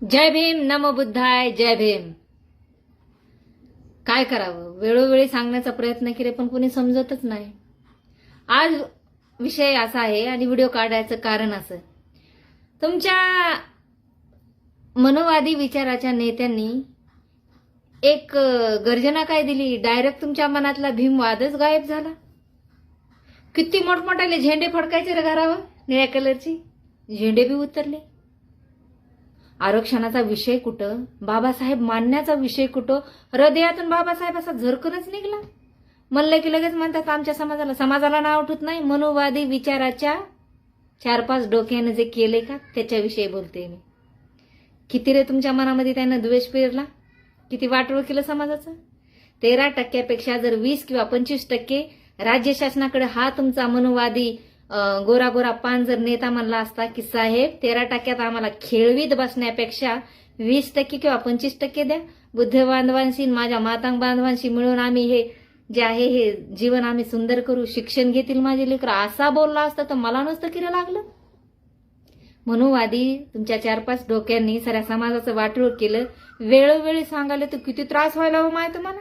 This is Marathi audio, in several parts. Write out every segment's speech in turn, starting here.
जय भीम, नमो बुद्धाय, जय भीम. काय करावं, वेळोवेळी सांगण्याचा प्रयत्न केले पण कोणी समजतच नाही. आज विषय असा आहे आणि व्हिडिओ काढायचं कारण असं, तुमच्या मनोवादी विचाराच्या नेत्यांनी एक गर्जना काय दिली, डायरेक्ट तुमच्या मनातला भीमवादच गायब झाला. किती मोठमोठाले झेंडे फडकायचे रे घरावर, निळ्या कलरची झेंडे बी उतरले. आरक्षणाचा विषय कुठं, बाबासाहेब मानण्याचा विषय कुठं, हृदयातून बाबासाहेब असा झरकूनच निघला. म्हणलं की लगेच म्हणतात आमच्या समाजाला नाव उठत नाही. मनोवादी विचाराच्या 4-5 डोक्यानं जे केले का त्याच्याविषयी बोलते मी. किती रे तुमच्या मनामध्ये त्यानं द्वेष पेरला, किती वाटोळ केलं समाजाचं. 13% जर 20 किंवा 25% राज्य शासनाकडे हा तुमचा मनोवादी गोरा गोरा पान जर नेता म्हणला असता की साहेब 13% आम्हाला खेळवीत बसण्यापेक्षा 20% किंवा 25% द्या, बुद्ध बांधवांशी माझ्या मातांग बांधवांशी मिळून आम्ही हे जे आहे हे जीवन आम्ही सुंदर करू, शिक्षण घेतील माझे लेकर, असा बोलला असता तर मला नसतं किरं लागलं. मनोवादी तुमच्या 4-5 डोक्यांनी साऱ्या समाजाचं वाटोळ केलं. वेळोवेळी सांगायला तर किती त्रास व्हायला हो माहिती मला.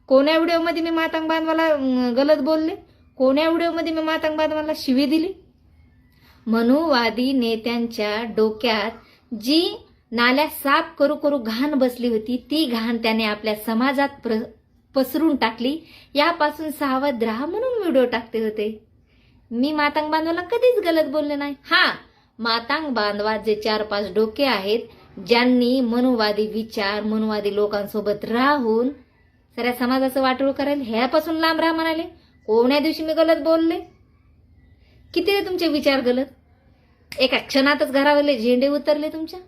कोण्या व्हिडिओमध्ये मी मातांग बांधवाला गलत बोलले, कोण्या व्हिडिओमध्ये मी मातांग बांधवाला शिवी दिली. मनोवादी नेत्यांच्या डोक्यात जी नाल्या साफ करू करू घाण बसली होती, ती घाण त्याने आपल्या समाजात पसरून टाकली. यापासून सावध राहा म्हणून व्हिडिओ टाकते होते. मी मातांग बांधवाला कधीच गलत बोलले नाही. हा, मातांग बांधवात जे 4-5 डोके आहेत, ज्यांनी मनोवादी विचार, मनोवादी लोकांसोबत राहून साऱ्या समाजाचं वाटोळ करायला, ह्यापासून लांब राहा म्हणाले. कोण्या दिवशी मी गलत बोलले? किती रे तुमचे विचार गलत. एका क्षणातच घरावरले झेंडे उतरले तुमच्या.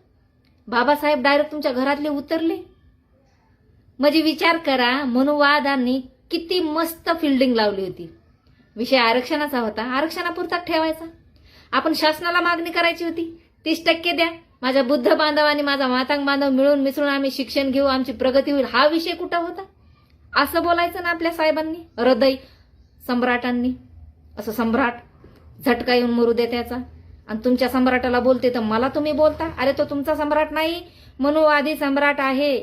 बाबासाहेब डायरेक्ट तुमच्या घरातले उतरले. म्हणजे विचार करा, मनोवादांनी किती मस्त फिल्डिंग लावली होती. विषय आरक्षणाचा होता, आरक्षणापुरता ठेवायचा. आपण शासनाला मागणी करायची होती 30% द्या, माझ्या बुद्ध बांधव आणि माझा मातांग बांधव मिळून मिसळून आम्ही शिक्षण घेऊ, आमची प्रगती होईल. हा विषय कुठं होता? असं बोलायचं ना आपल्या साहेबांनी, हृदय सम्राटांनी. असं सम्राट झटका येऊन मरू दे त्याचा. आणि तुमच्या सम्राटाला बोलते तर मला तुम्ही बोलता. अरे तो तुमचा सम्राट नाही, मनोवादी सम्राट आहे.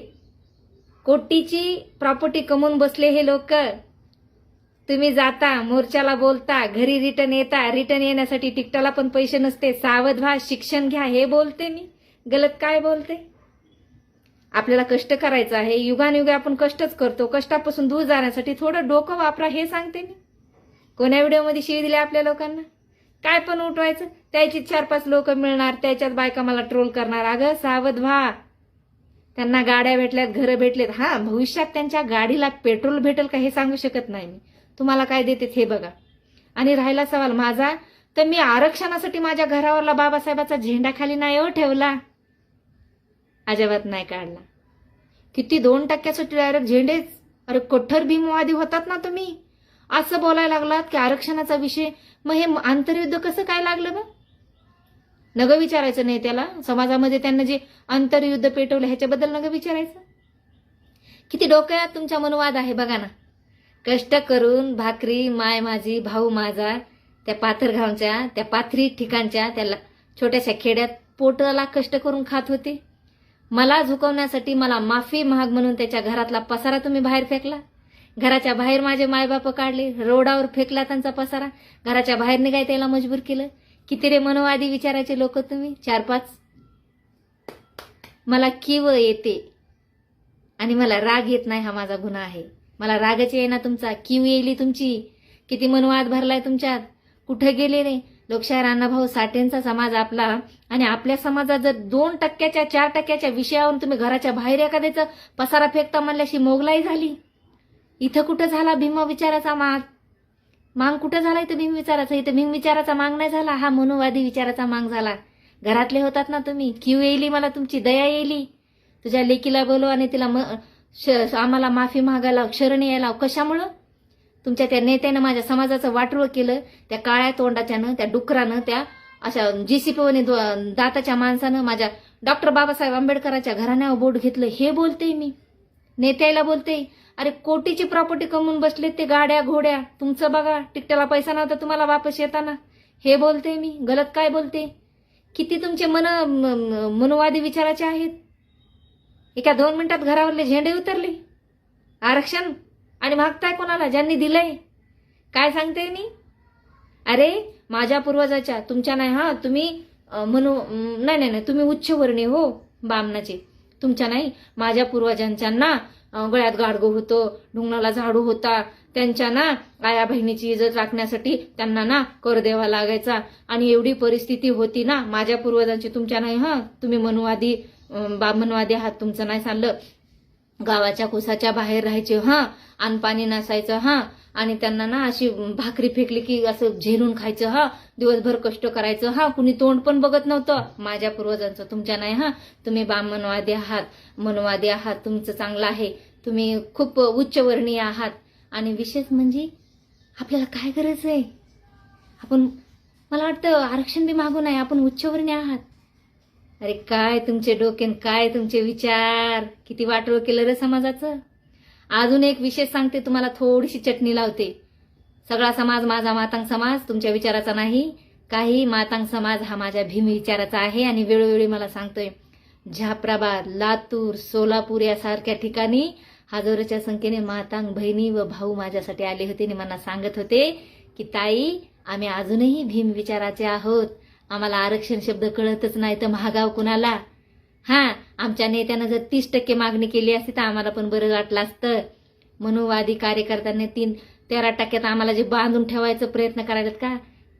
कोटीची प्रॉपर्टी कमवून बसले हे लोक. तुम्ही जाता मोर्चाला बोलता, घरी रिटर्न येता, रिटर्न येण्यासाठी तिकटाला पण पैसे नसते. सावध व्हा, शिक्षण घ्या, हे बोलते मी. गलत काय बोलते? आपल्याला कष्ट करायचं आहे, युगानुयुगे आपण कष्टच करतो. कष्टापासून दूर जाण्यासाठी थोडं डोकं वापरा, हे सांगते मी. कोण्या व्हिडिओमध्ये शिवी दिली आपल्या लोकांना? काय पण उठवायचं, त्याची 4-5 लोक मिळणार, त्याच्यात बायका मला ट्रोल करणार. अगं सावध व्हा. त्यांना गाड्या भेटल्यात, घरं भेटलेत. हा, भविष्यात त्यांच्या गाडीला पेट्रोल भेटेल का हे सांगू शकत नाही मी. तुम्हाला काय देते हे बघा. आणि राहिला सवाल माझा, तर मी आरक्षणासाठी माझ्या घरावरला बाबासाहेबाचा झेंडा खाली नाही हो ठेवला, अजिबात नाही काढला. किती 2%साठी डायरेक्ट झेंडेच. अरे कठोर भीमवादी होतात ना तुम्ही. असं बोलायला लागलात की आरक्षणाचा विषय, मग हे आंतरयुद्ध कसं काय लागलं बा? नगं विचारायचं नाही त्याला. समाजामध्ये त्यांना जे आंतरयुद्ध पेटवलं ह्याच्याबद्दल नगं विचारायचं. किती डोक्यात तुमच्या मनोवाद आहे बघा ना. कष्ट करून भाकरी माय माझी भाऊ माझा त्या पाथरगावच्या त्या पाथरी ठिकाणच्या त्या छोट्याशा खेड्यात पोटाला कष्ट करून खात होते. मला झुकवण्यासाठी मला माफी महाग म्हणून त्याच्या घरातला पसारा तुम्ही बाहेर फेकला. घराच्या बाहेर माझे मायबाप काढले, रोडावर फेकला त्यांचा पसारा. घराच्या बाहेर निघाय त्याला मजबूर केलं. किती रे मनोवादी विचारायचे लोक तुम्ही 4-5. मला कीव येते आणि मला राग येत नाही, हा माझा गुन्हा आहे. मला रागाची आहे ना तुमचा, कीव येईली तुमची. किती मनोवाद भरलाय तुमच्यात. कुठे गेले रे? लोकशाहीर अण्णाभाऊ साठेंचा समाज आपला, आणि आपल्या समाजात जर 2%च्या 4%च्या विषयावरून तुम्ही घराच्या बाहेर एखाद्याचं पसारा फेकता म्हणल्याशी मोगलाई झाली. इथं कुठं झाला भीम विचाराचा मांग कुठं झाला? इथं भीम विचाराचा, इथं भीम विचाराचा मांग नाही झाला, हा मनोवादी विचाराचा मांग झाला. घरातले होतात ना तुम्ही. कीव येईली मला तुमची, दया येईली. तुझ्या लेकीला बोलव आणि तिला आम्हाला माफी मागायला शरण यायला. कशामुळं? तुमच्या त्या नेत्यानं माझ्या समाजाचं वाटोळ केलं. त्या काळ्या तोंडाच्यानं, त्या डुकरानं, त्या अशा जीसीपीने दाताच्या माणसानं माझ्या डॉक्टर बाबासाहेब आंबेडकरांच्या घराण्यावर बोट घेतलं, हे बोलते मी. नेत्याला बोलते. अरे कोटीची प्रॉपर्टी कमवून बसले ते, गाड्या घोड्या तुमचं बघा, तिकट्याला पैसा नव्हता तुम्हाला वापस येताना, हे बोलते मी. गलत काय बोलते? किती तुमचे मनोवादी विचाराचे आहेत. एका 2 मिनिटात घरावरले झेंडे उतरले. आरक्षण आणि मागताय कोणाला? ज्यांनी दिलंय. काय सांगते मी? अरे माझ्या पूर्वजाच्या, तुमच्या नाही हा, तुम्ही नाही तुम्ही उच्चवर्णीय हो बामणाचे, तुमच्या नाही. माझ्या पूर्वजांच्या ना गळ्यात गाडगो होतं, ढुंगणाला झाडू होता, त्यांच्या ना आया बहिणीची इज्जत राखण्यासाठी त्यांना ना कर द्यावा लागायचा, आणि एवढी परिस्थिती होती ना माझ्या पूर्वजांची, तुमच्या नाही हा. तुम्ही मनवादी आहात, तुमचं नाही चाललं. गावाच्या कुसाच्या बाहेर राहायचे हा, अन्न नसायचं हा, आणि त्यांना ना अशी भाकरी फेकली की असं झेलून खायचं हा, दिवसभर कष्ट करायचं हा, कुणी तोंड पण बघत नव्हतं माझ्या पूर्वजांचं, तुमच्या नाही हा. तुम्ही मनवादी आहात, तुमचं चांगलं आहे, तुम्ही खूप उच्चवर्णीय आहात. आणि विशेष म्हणजे आपल्याला काय गरज आहे? मला वाटतं आरक्षण बी मागू नये, आपण उच्चवर्णीय आहात. अरे काय तुमचे डोके, काय तुमचे विचार, किती वाटोळ केलं रे समाजाचं. अजून एक विशेष सांगते तुम्हाला, थोडीशी चटणी लावते. सगळा समाज माझा मातांग समाज तुमच्या विचाराचा नाही. काही मातांग समाज हा माझ्या भीम विचाराचा आहे. आणि वेळोवेळी मला सांगतोय, जाफराबाद, लातूर, सोलापूर यासारख्या ठिकाणी हजारोच्या संख्येने मातांग बहिणी व भाऊ माझ्यासाठी आले होते आणि मला सांगत होते की ताई, आम्ही अजूनही भीम विचाराचे आहोत. आम्हाला आरक्षण शब्द कळतच नाही तर महागाव कुणाला. आमच्या नेत्यानं जर 30% मागणी केली असती तर आम्हाला पण बरं वाटलं असतं. मनोवादी कार्यकर्त्यांनी 13% आम्हाला जे बांधून ठेवायचा प्रयत्न करायला का,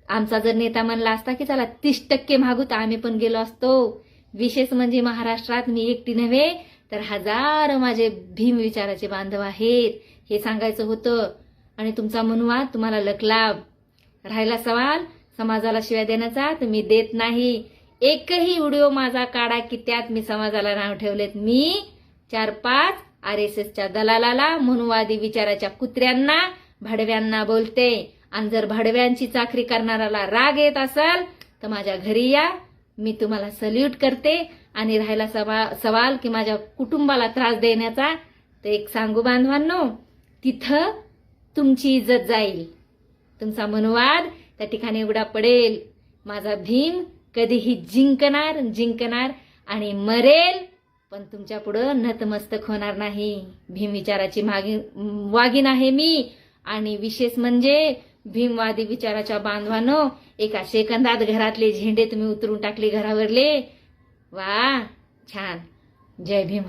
आमचा जर नेता म्हणला असता की चला 30% मागू तर आम्ही पण गेलो असतो. विशेष म्हणजे महाराष्ट्रात मी एकटी नव्हे तर हजारो माझे भीम विचाराचे बांधव आहेत, हे सांगायचं होतं. आणि तुमचा मनोवाद तुम्हाला लकलाभ. राहिला सवाल समाजाला शिव्या देण्याचा, तर मी देत नाही. एकही व्हिडिओ माझा काढा की त्यात मी समाजाला नाव ठेवलेत. मी 4-5 RSSच्या दलालाला, मनोवादी विचाराच्या कुत्र्यांना, भडव्यांना बोलते. आणि जर भडव्यांची चाकरी करणाऱ्याला राग येत असेल तर माझ्या घरी या, मी तुम्हाला सल्यूट करते. आणि राहिला सवाल की माझ्या कुटुंबाला त्रास देण्याचा, तर एक सांगू बांधवांनो, तिथं तुमची इज्जत जाईल. तुमचा मनोवाद त्या ठिकाणी उघडा पडेल. माझा भीम कधीही जिंकणार आणि मरेल, पण तुमच्या पुढं नतमस्तक होणार नाही. भीम विचाराची वाघीण आहे मी. आणि विशेष म्हणजे भीमवादी विचाराच्या बांधवांनो, एका सेकंदात घरातले झेंडे तुम्ही उतरून टाकले घरावरले. वा, छान. जय भीम.